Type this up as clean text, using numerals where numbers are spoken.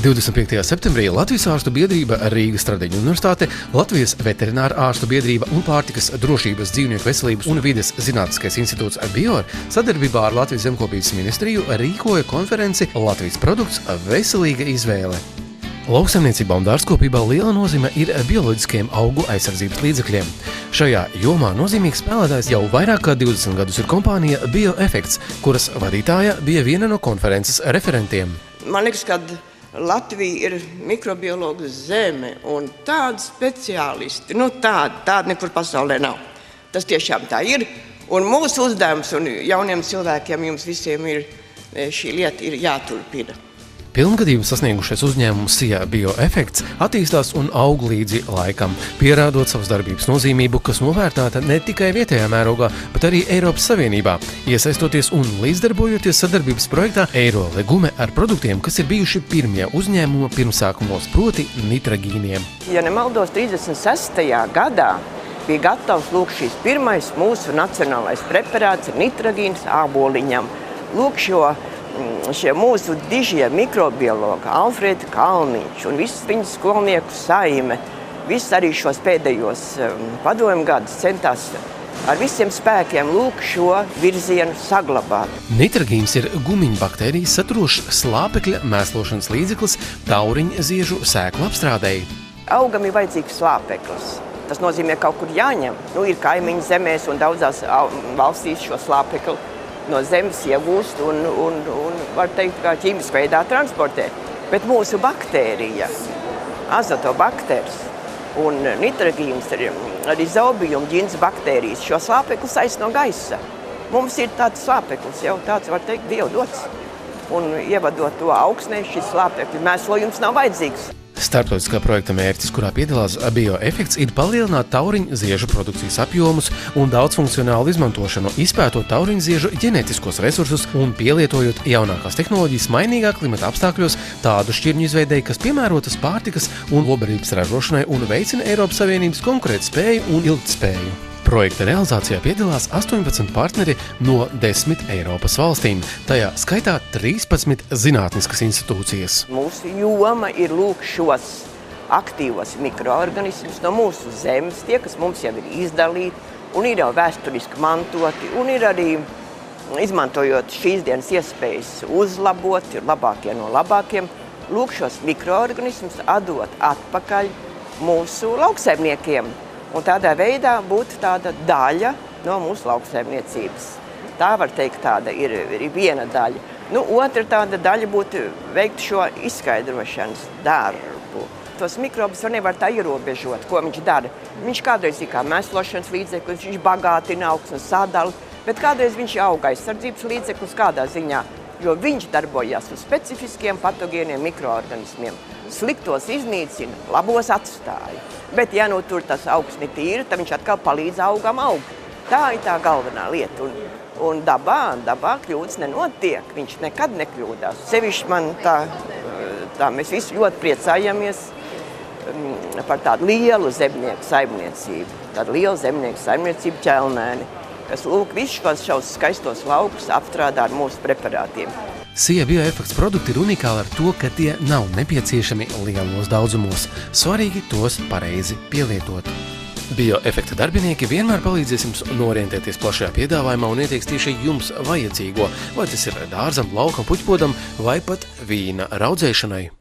25. septembrī Latvijas ārstu biedrība, Rīgas Tradiņu universitāte, Latvijas veterināra ārstu biedrība un pārtikas drošības, dzīvnieku veselības un vides zinātniskais institūts BIOR sadarbībā ar Latvijas zemkopības ministriju rīkoja konferenci Latvijas produkts veselīga izvēle. Lauksaimniecībā un dārzkopībā liela nozīme ir bioloģiskiem augu aizsardzības līdzekļiem. Šajā jomā nozīmīgs spēlētājs jau vairāk kā 20 gadus ir kompānija Bioefekts, kuras vadītāja bija viena no konferences referentiem. Man liekas, ka Latvija ir mikrobiologu zeme un tādi speciālisti, tādi nekur pasaulē nav. Tas tiešām tā ir. Un mūsu uzdevums un jauniem cilvēkiem jums visiem ir šī lieta ir jāturpina. Pilngadību sasniegušais uzņēmums SIA Bioefekts attīstās un aug līdzi laikam, pierādot savas darbības nozīmību, kas novērtēta ne tikai vietējā mērogā, bet arī Eiropas Savienībā, iesaistoties un līdzdarbojoties sadarbības projektā Eiro Legume ar produktiem, kas ir bijuši pirmie uzņēmuma pirmsākumos, proti nitragīniem. Ja nemaldos, 36. gadā bija gatavs šīs pirmais mūsu nacionālais preparāts nitragīns āboliņam. Šie mūsu dižie mikrobiologi, Alfrēda Kalniņš un viss viņu skolnieku saime, viss arī šos pēdējos padomju gadus centās ar visiem spēkiem šo virzienu saglabāt. Nitragīns ir gumiņu baktērijas saturošs slāpekļa mēslošanas līdzeklis tauriņziežu sēklu apstrādēji. Augam ir vajadzīgs slāpeklis. Tas nozīmē kaut kur jāņem. Ir kaimiņu zemēs un daudzās valstīs šo slāpekli no zemes iegūst un var teikt, kā ķīmiskā veidā transportē. Bet mūsu baktērija, azotobakteris un nitragīns, arī zobiju un ģints baktērijas, šo slāpekli saist no gaisa. Mums ir tāds slāpeklis, jau tāds, var teikt, Dieva dots. Un ievadot to augsnē, šis slāpekļu mēslojums nav vajadzīgs. Starptautiskā projekta mērķis, kurā piedalās Bioefekts, ir palielināt tauriņziežu produkcijas apjomus un daudzfunkcionālu izmantošanu, izpētot tauriņziežu ģenētiskos resursus un pielietojot jaunākās tehnoloģijas mainīgā klimata apstākļos tādu šķirņu izveidei, kas piemērotas pārtikas un lobarības ražošanai un veicina Eiropas Savienības konkurētspēju un ilgtspēju. Projekta realizācijā piedalās 18 partneri no 10 Eiropas valstīm, tajā skaitā 13 zinātniskas institūcijas. Mūsu joma ir šos aktīvos mikroorganismus no mūsu zemes, tie, kas mums jau ir izdalīti un ir jau vēsturiski mantoti, un ir arī, izmantojot šīs dienas iespējas uzlabot, ir labākie no labākiem, šos mikroorganismus atdot atpakaļ mūsu lauksaimniekiem. Un tādā veidā būtu tāda daļa no mūsu lauksaimniecības. Tā var teikt, tāda ir viena daļa. Otra tāda daļa būtu veikt šo izskaidrošanas darbu. Tos mikrobus nevar tā ierobežot, ko viņš dara. Viņš kādreiz ir kā mēslošanas līdzeklis, viņš bagātina augsnes sadali, bet kādreiz viņš ir auga aizsardzības līdzeklis kādā ziņā, jo viņš darbojas uz specifiskiem patogēniem mikroorganismiem. Sliktos iznīcina, labos atstāja. Bet, ja tur tas augs ir tīri, tad viņš atkal palīdz augam augt. Tā ir tā galvenā lieta. Un dabā kļūdas nenotiek. Viņš nekad nekļūdās. Sevišķi man mēs visi ļoti priecājamies par tādu lielu zemnieku saimniecību. Tādu lielu zemnieku saimniecību Ķelnēni, kas visus šos skaistos laukus apstrādā ar mūsu preparātiem. SIA Bioefekts produkti ir unikāli ar to, ka tie nav nepieciešami lielos daudzumos. Svarīgi tos pareizi pielietot. Bioefekta darbinieki vienmēr palīdzēs jums norientēties plašajā piedāvājumā un ieteiks tieši jums vajadzīgo, vai tas ir dārzam, laukam, puķpodam vai pat vīna raudzēšanai.